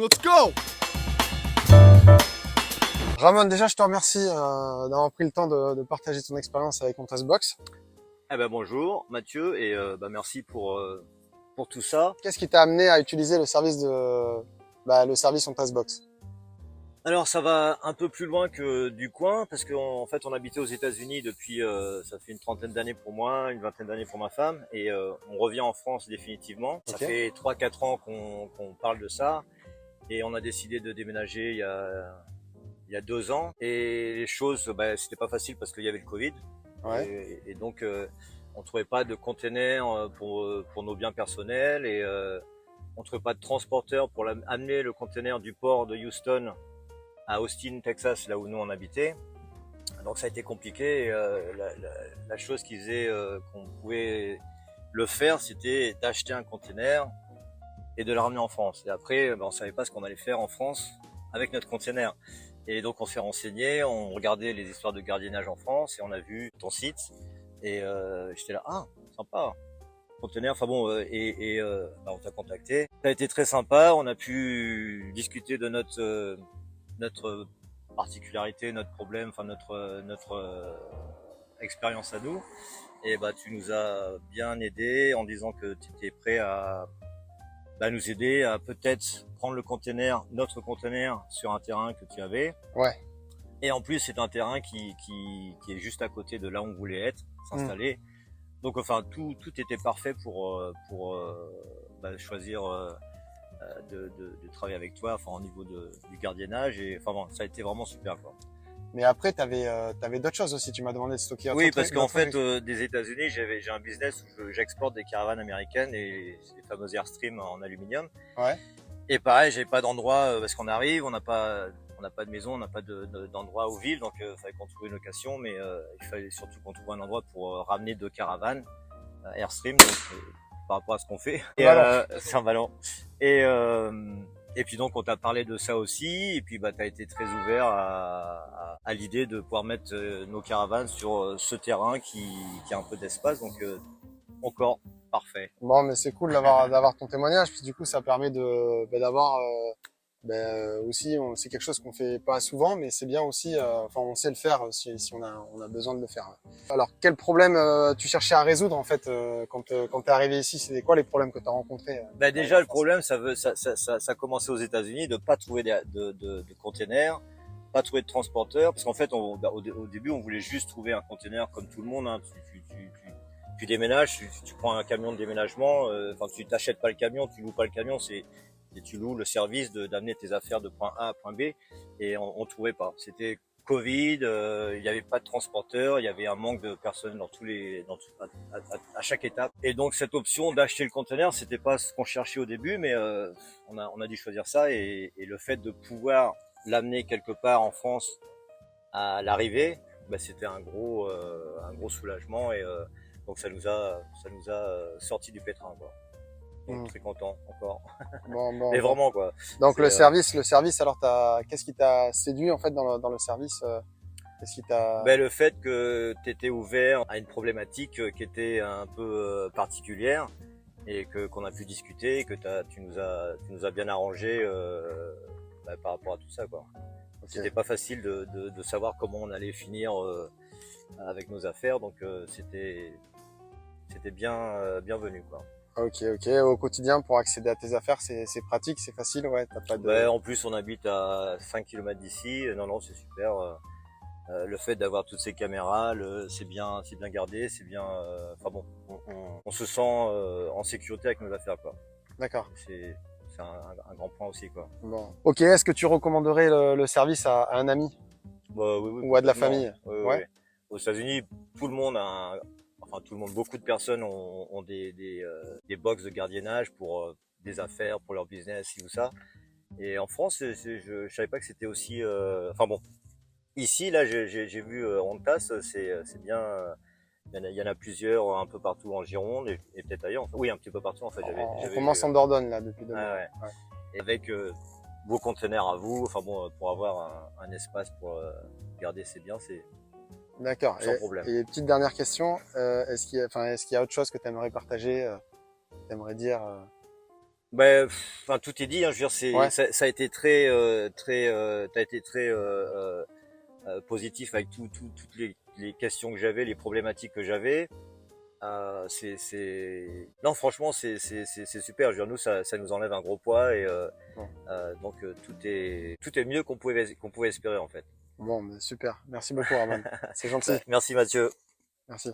Let's go! Ramon, déjà, je te remercie d'avoir pris le temps de partager ton expérience avec OnTaskBox. Eh ben bonjour Mathieu et merci pour tout ça. Qu'est-ce qui t'a amené à utiliser le service le service OnTaskBox? Alors ça va un peu plus loin que du coin parce qu'en fait on habitait aux États-Unis depuis ça fait une trentaine d'années pour moi, une vingtaine d'années pour ma femme et on revient en France définitivement. Ça Okay. fait 3-4 ans qu'on parle de ça et on a décidé de déménager il y a 2 ans et les choses c'était pas facile parce qu'il y avait le Covid. Ouais. Et donc on trouvait pas de containers pour nos biens personnels et on trouvait pas de transporteur pour amener le container du port de Houston à Austin, Texas, là où nous on habitait. Donc ça a été compliqué. Et, la chose qui faisait qu'on pouvait le faire, c'était d'acheter un container et de le ramener en France. Et après, on savait pas ce qu'on allait faire en France avec notre container. Et donc on s'est renseigné, on regardait les histoires de gardiennage en France et on a vu ton site. Et j'étais là, ah, sympa, conteneur. Enfin bon, on t'a contacté. Ça a été très sympa. On a pu discuter de notre particularité, notre problème, enfin notre expérience à nous. Et tu nous as bien aidé en disant que tu étais prêt à nous aider à peut-être prendre notre conteneur sur un terrain que tu avais. Ouais. Et en plus, c'est un terrain qui est juste à côté de là où on voulait être, s'installer. Donc enfin, tout était parfait pour choisir de travailler avec toi, enfin au niveau du gardiennage. Et enfin bon, ça a été vraiment super quoi. Mais après, t'avais d'autres choses aussi. Tu m'as demandé de stocker. Oui, parce qu'en fait, des États-Unis, j'ai un business où j'exporte des caravanes américaines et les fameuses Airstream en aluminium. Ouais. Et pareil, j'avais pas d'endroit parce qu'on arrive, on n'a pas de maison, on n'a pas d'endroit où vivre, donc il fallait qu'on trouve une location, mais il fallait surtout qu'on trouve un endroit pour ramener 2 caravanes Airstream, donc par rapport à ce qu'on fait. C'est un ballon. Et puis donc on t'a parlé de ça aussi, et puis t'as été très ouvert à l'idée de pouvoir mettre nos caravanes sur ce terrain qui a un peu d'espace, donc encore parfait. Bon, mais c'est cool d'avoir ton témoignage. Puis du coup, ça permet d'avoir aussi, c'est quelque chose qu'on fait pas souvent, mais c'est bien aussi. Enfin, on sait le faire si on a besoin de le faire. Alors, quel problème tu cherchais à résoudre en fait quand t'es arrivé ici? C'était quoi les problèmes que t'as rencontrés? Déjà, le problème, ça commençait aux États-Unis de pas trouver de containers, pas trouver de transporteur, parce qu'en fait, au début, on voulait juste trouver un container comme tout le monde. Hein. Tu déménages, tu prends un camion de déménagement. Enfin, tu t'achètes pas le camion, tu loues pas le camion, et tu loues le service d'amener tes affaires de point A à point B. Et on trouvait pas. C'était Covid, il n'y avait pas de transporteur, il y avait un manque de personnes à chaque étape. Et donc cette option d'acheter le conteneur, c'était pas ce qu'on cherchait au début, mais on a dû choisir ça et le fait de pouvoir l'amener quelque part en France à l'arrivée, c'était un gros soulagement et donc ça nous a sorti du pétrin quoi. Donc très content encore. Bon, mais vraiment quoi. Donc le service, alors qu'est-ce qui t'a séduit en fait dans le service? Qu'est-ce qui t'a... Le fait que tu étais ouvert à une problématique qui était un peu particulière et qu'on a pu discuter, que tu nous as bien arrangé par rapport à tout ça quoi. Okay. C'était pas facile de savoir comment on allait finir avec nos affaires, donc c'était bienvenu quoi. Ok. Au quotidien, pour accéder à tes affaires, c'est pratique, c'est facile, ouais. T'as pas de... En plus, on habite à 5 km d'ici. Non, c'est super. Le fait d'avoir toutes ces caméras, c'est bien gardé, c'est bien. Enfin bon, on se sent en sécurité avec nos affaires, quoi. D'accord. C'est un grand point aussi, quoi. Bon. Ok. Est-ce que tu recommanderais le service à un ami? Oui, ou à de la famille? Ouais. Aux États-Unis, tout le monde beaucoup de personnes ont des box de gardiennage pour des affaires, pour leur business, ci ou ça. Et en France, je savais pas que c'était aussi. Enfin bon, ici là, j'ai vu Ontas, c'est bien. Il y en a plusieurs un peu partout en Gironde et peut-être ailleurs. Oui, un petit peu partout en fait. On commence en Dordogne là depuis demain. Ouais. Et avec vos conteneurs à vous, enfin bon, pour avoir un espace pour garder ses biens, c'est d'accord. Sans problème. Et petite dernière question, est-ce qu'il y a autre chose que tu aimerais partager, tu aimerais dire Ben, enfin, tout est dit. Hein, je veux dire, Ouais, ça a été t'as été très positif avec toutes les questions que j'avais, les problématiques que j'avais. Non, franchement, c'est super. Je veux dire, nous, ça nous enlève un gros poids et bon, donc tout est mieux qu'on pouvait espérer en fait. bon, mais super. Merci beaucoup, Arman. C'est gentil. Merci Mathieu. Merci.